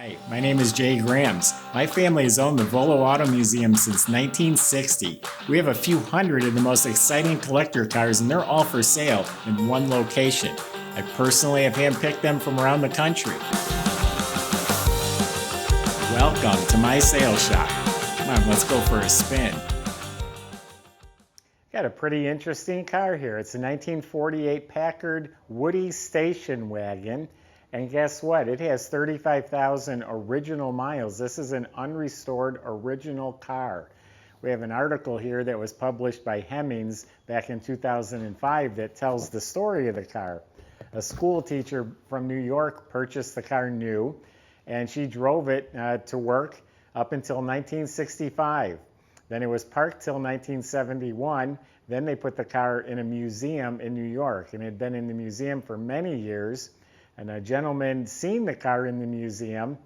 Hi, my name is Jay Grams. My family has owned the Volo Auto Museum since 1960. We have a few hundred of the most exciting collector cars, and they're all for sale in one location. I personally have handpicked them from around the country. Welcome to my sales shop. Come on, let's go for a spin. Got a pretty interesting car here. It's a 1948 Packard Woody station wagon. And guess what? It has 35,000 original miles. This is an unrestored original car. We have an article here that was published by Hemmings back in 2005 that tells the story of the car. A school teacher from New York purchased the car new, and she drove it to work up until 1965. Then it was parked till 1971. Then they put the car in a museum in New York, and it had been in the museum for many years. And a gentleman seen the car in the museum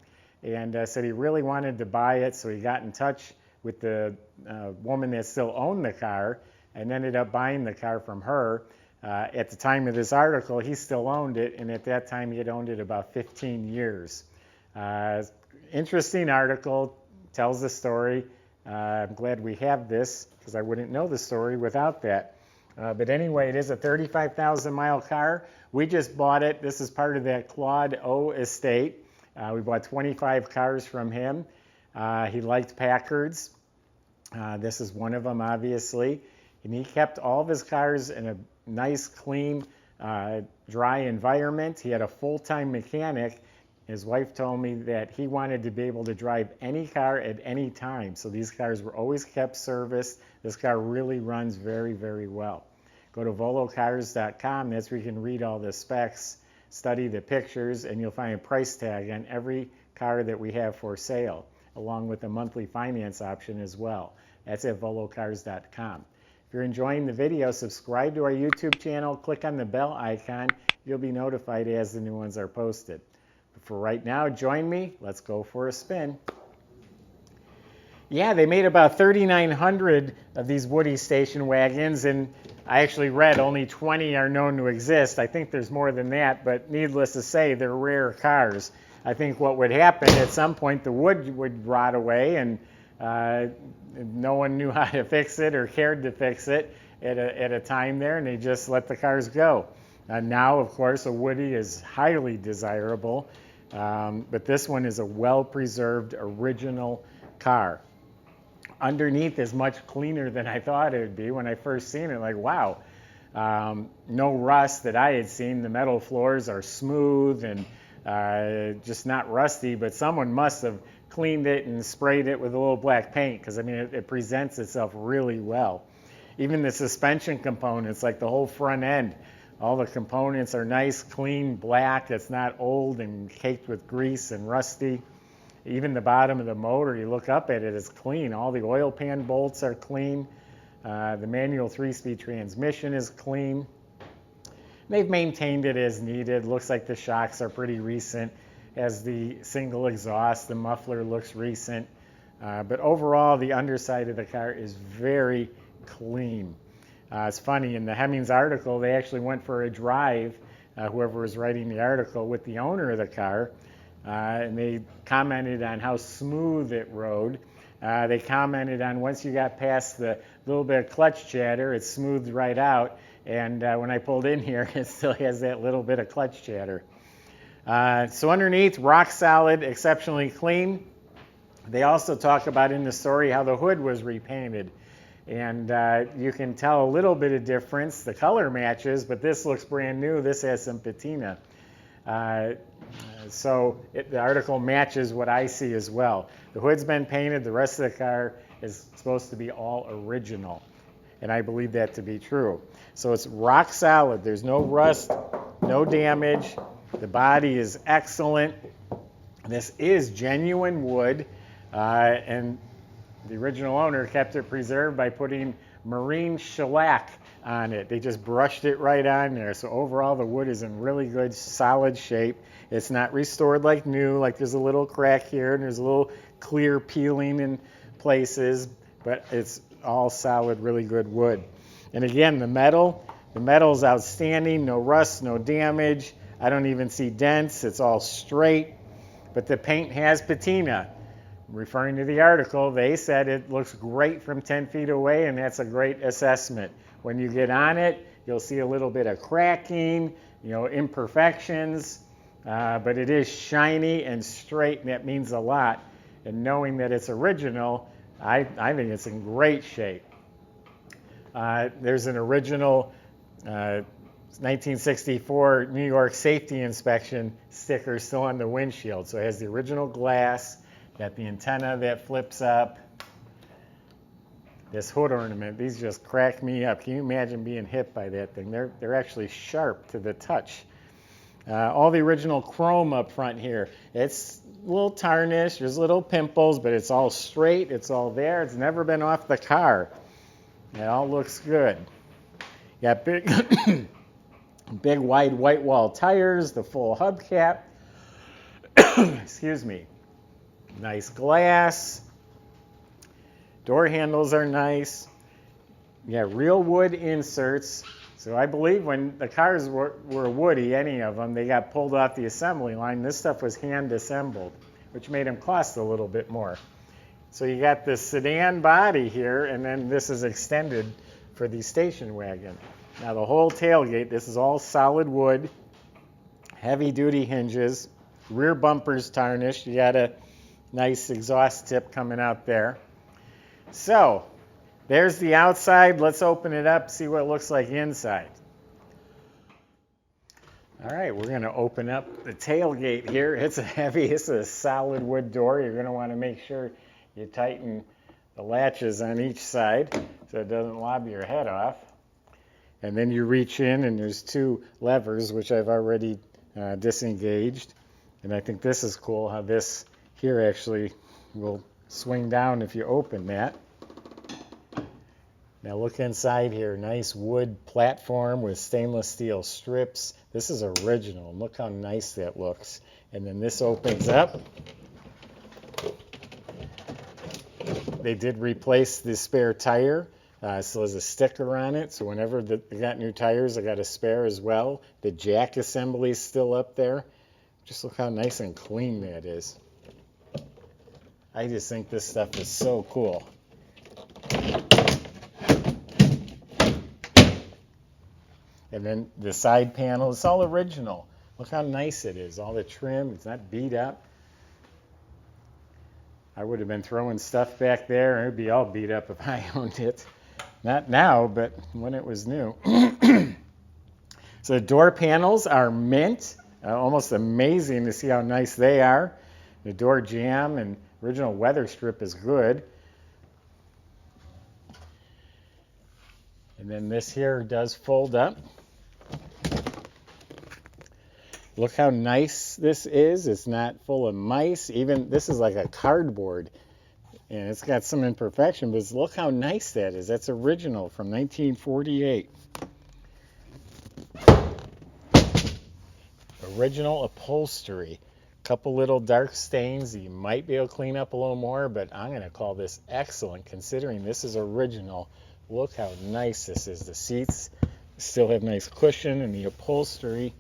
and said he really wanted to buy it, so he got in touch with the woman that still owned the car and ended up buying the car from her. At the time of this article, he still owned it, and at that time he had owned it about 15 years. Interesting article, tells the story. I'm glad we have this because I wouldn't know the story without that. But anyway, it is a 35,000 mile car. We just bought it. This is part of that Claude O estate. We bought 25 cars from him. He liked Packards. This is one of them, obviously. And he kept all of his cars in a nice, clean, dry environment. He had a full-time mechanic. His wife told me that he wanted to be able to drive any car at any time. So these cars were always kept serviced. This car really runs very, very well. Go to volocars.com. That's where you can read all the specs, study the pictures, and you'll find a price tag on every car that we have for sale, along with a monthly finance option as well. That's at volocars.com. If you're enjoying the video, subscribe to our YouTube channel, click on the bell icon. You'll be notified as the new ones are posted. But for right now, join me. Let's go for a spin. Yeah, they made about 3,900 of these Woody station wagons, and I actually read only 20 are known to exist. I think there's more than that, but needless to say, they're rare cars. I think what would happen at some point, the wood would rot away, and no one knew how to fix it or cared to fix it at a time there, and they just let the cars go. Now, of course, a Woody is highly desirable, but this one is a well-preserved original car. Underneath is much cleaner than I thought it would be when I first seen it. Like, wow, no rust that I had seen. The metal floors are smooth and just not rusty, but someone must have cleaned it and sprayed it with a little black paint because, I mean, it presents itself really well. Even the suspension components, like the whole front end, all the components are nice, clean, black. It's not old and caked with grease and rusty. Even the bottom of the motor, you look up at it, it's clean. All the oil pan bolts are clean. The manual 3-speed transmission is clean. They've maintained it as needed. Looks like the shocks are pretty recent. Has the single exhaust. The muffler looks recent. But overall, the underside of the car is very clean. It's funny, in the Hemmings article, they actually went for a drive, whoever was writing the article, with the owner of the car. And they commented on how smooth it rode. They commented on once you got past the little bit of clutch chatter, it smoothed right out. And when I pulled in here, it still has that little bit of clutch chatter. So underneath, rock solid, exceptionally clean. They also talk about in the story how the hood was repainted. And you can tell a little bit of difference. The color matches, but this looks brand new. This has some patina. The article matches what I see as well. The hood's been painted. The rest of the car is supposed to be all original. And I believe that to be true. So it's rock solid. There's no rust, no damage. The body is excellent. This is genuine wood. And the original owner kept it preserved by putting marine shellac on it. They just brushed it right on there. So overall, the wood is in really good, solid shape. It's not restored like new, like there's a little crack here and there's a little clear peeling in places, but it's all solid, really good wood. And again, the metal is outstanding. No rust, no damage. I don't even see dents. It's all straight. but the paint has patina. Referring to the article, they said it looks great from 10 feet away, and that's a great assessment. When you get on it, you'll see a little bit of cracking, imperfections, but it is shiny and straight, and that means a lot. And knowing that it's original, I think it's in great shape. There's an original 1964 New York safety inspection sticker still on the windshield. So it has the original glass, got the antenna that flips up, this hood ornament. These just crack me up. Can you imagine being hit by that thing? They're actually sharp to the touch. All the original chrome up front here. It's a little tarnished, there's little pimples, but it's all straight, it's all there. It's never been off the car. It all looks good. Got big, big wide white wall tires, the full hubcap. Excuse me. Nice glass. Door handles are nice. Yeah, real wood inserts. So I believe when the cars were woody, any of them, they got pulled off the assembly line. This stuff was hand assembled, which made them cost a little bit more. So you got this sedan body here, and then this is extended for the station wagon. Now the whole tailgate, this is all solid wood, heavy duty hinges, rear bumper's tarnished. You got a nice exhaust tip coming out there. So there's the outside. Let's open it up, see what it looks like inside. All right, we're going to open up the tailgate here. It's a solid wood door. You're going to want to make sure you tighten the latches on each side so it doesn't lob your head off. And then you reach in, and there's two levers, which I've already disengaged. And I think this is cool, how this here actually will swing down if you open that. Now look inside here, nice wood platform with stainless steel strips. This is original. Look how nice that looks. And then this opens up. They did replace the spare tire. Still has a sticker on it, so whenever they got new tires, I got a spare as well. The jack assembly is still up there. Just look how nice and clean that is. I just think this stuff is so cool. And then the side panel, it's all original. Look how nice it is. All the trim, it's not beat up. I would have been throwing stuff back there, and it would be all beat up if I owned it. Not now, but when it was new. So the door panels are mint. Almost amazing to see how nice they are. The door jamb and original weather strip is good. And then this here does fold up. Look how nice this is. It's not full of mice. Even this is like a cardboard. And it's got some imperfection, but look how nice that is. That's original from 1948. Original upholstery. Couple little dark stains that you might be able to clean up a little more, but I'm going to call this excellent considering this is original. Look how nice this is. The seats still have nice cushion, and the upholstery,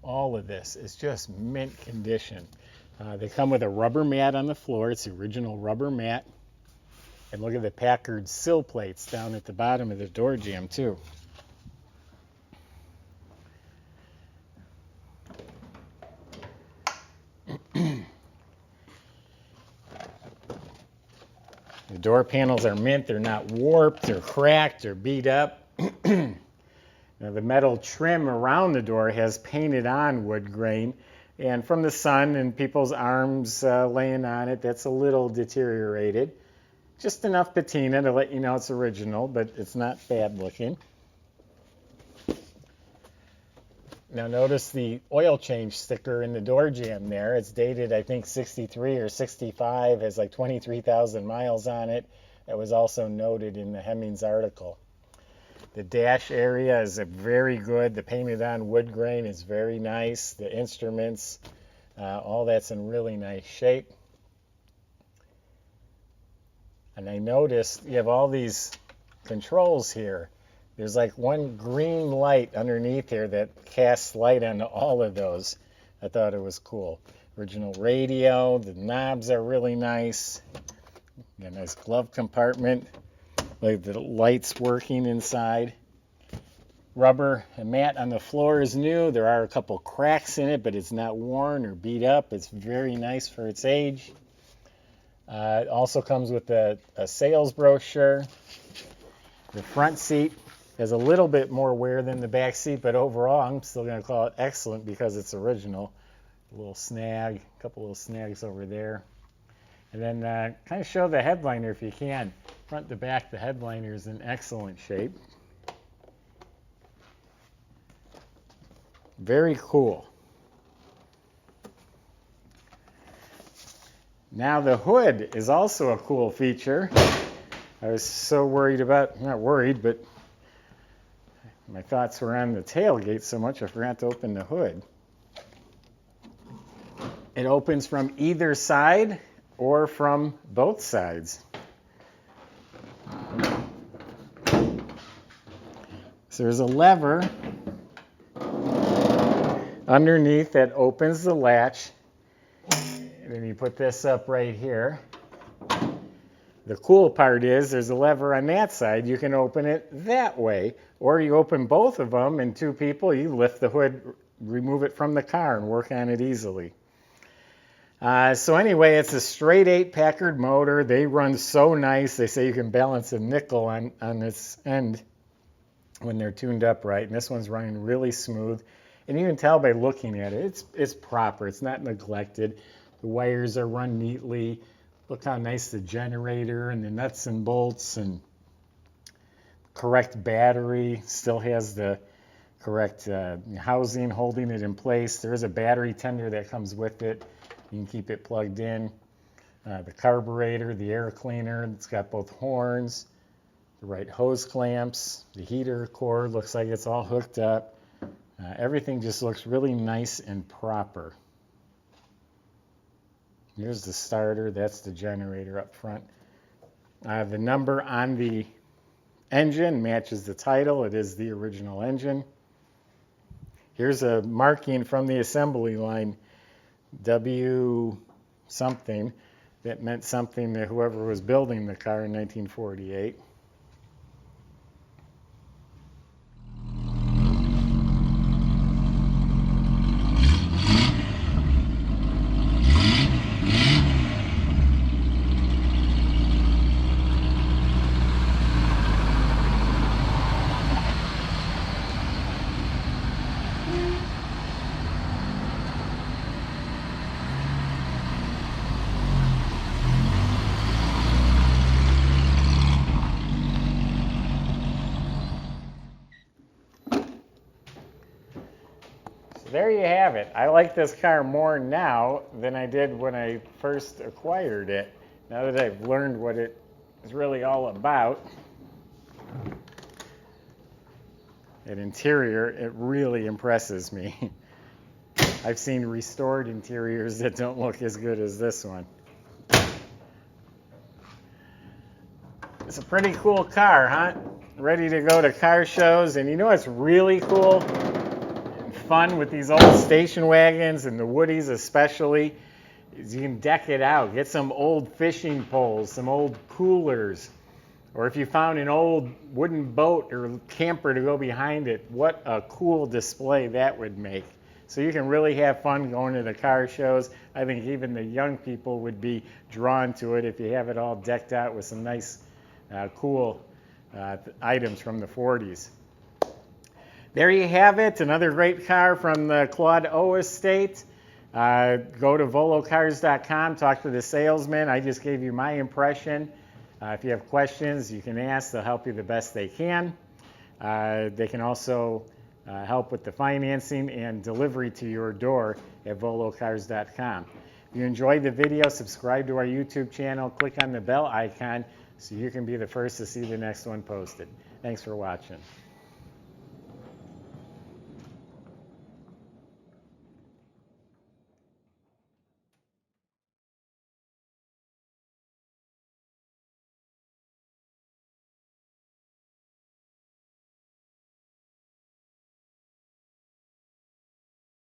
all of this is just mint condition. They come with a rubber mat on the floor. It's the original rubber mat. And look at the Packard sill plates down at the bottom of the door jamb too. The door panels are mint. They're not warped or cracked or beat up. Now the metal trim around the door has painted on wood grain. And from the sun and people's arms laying on it, that's a little deteriorated. Just enough patina to let you know it's original, but it's not bad looking. Now notice the oil change sticker in the door jamb there. It's dated, I think, 63 or 65, has like 23,000 miles on it. That was also noted in the Hemmings article. The dash area is very good. The painted on wood grain is very nice. The instruments, all that's in really nice shape. And I noticed you have all these controls here. There's like one green light underneath here that casts light onto all of those. I thought it was cool. Original radio. The knobs are really nice. Got a nice glove compartment. Like the lights working inside. Rubber and mat on the floor is new. There are a couple cracks in it, but it's not worn or beat up. It's very nice for its age. It also comes with a sales brochure. The front seat has a little bit more wear than the back seat, but overall I'm still going to call it excellent because it's original. A little snag, a couple little snags over there. And then kind of show the headliner if you can. Front to back, the headliner is in excellent shape. Very cool. Now the hood is also a cool feature. I was so worried about, not worried, but my thoughts were on the tailgate so much I forgot to open the hood. It opens from either side or from both sides. So there's a lever underneath that opens the latch. And then you put this up right here. The cool part is there's a lever on that side. You can open it that way. Or you open both of them, and two people, you lift the hood, remove it from the car, and work on it easily. So anyway, it's a straight 8 Packard motor. They run so nice. They say you can balance a nickel on this end when they're tuned up right. And this one's running really smooth. And you can tell by looking at it, it's proper. It's not neglected. The wires are run neatly. Look how nice the generator and the nuts and bolts and correct battery. Still has the correct housing holding it in place. There is a battery tender that comes with it. You can keep it plugged in. The carburetor, the air cleaner. It's got both horns, the right hose clamps, the heater cord. Looks like it's all hooked up. Everything just looks really nice and proper. Here's the starter. That's the generator up front. The number on the engine matches the title. It is the original engine. Here's a marking from the assembly line, W something, that meant something to whoever was building the car in 1948. There you have it. I like this car more now than I did when I first acquired it. Now that I've learned what it is really all about. That interior, it really impresses me. I've seen restored interiors that don't look as good as this one. It's a pretty cool car, huh? Ready to go to car shows. And you know what's really cool? Fun with these old station wagons and the Woodies especially is you can deck it out. Get some old fishing poles, some old coolers, or if you found an old wooden boat or camper to go behind it, what a cool display that would make. So you can really have fun going to the car shows. I think even the young people would be drawn to it if you have it all decked out with some nice cool items from the 40s. There you have it, another great car from the Claude O estate. Go to volocars.com, talk to the salesman. I just gave you my impression. If you have questions, you can ask. They'll help you the best they can. They can also help with the financing and delivery to your door at volocars.com. If you enjoyed the video, subscribe to our YouTube channel. Click on the bell icon so you can be the first to see the next one posted. Thanks for watching.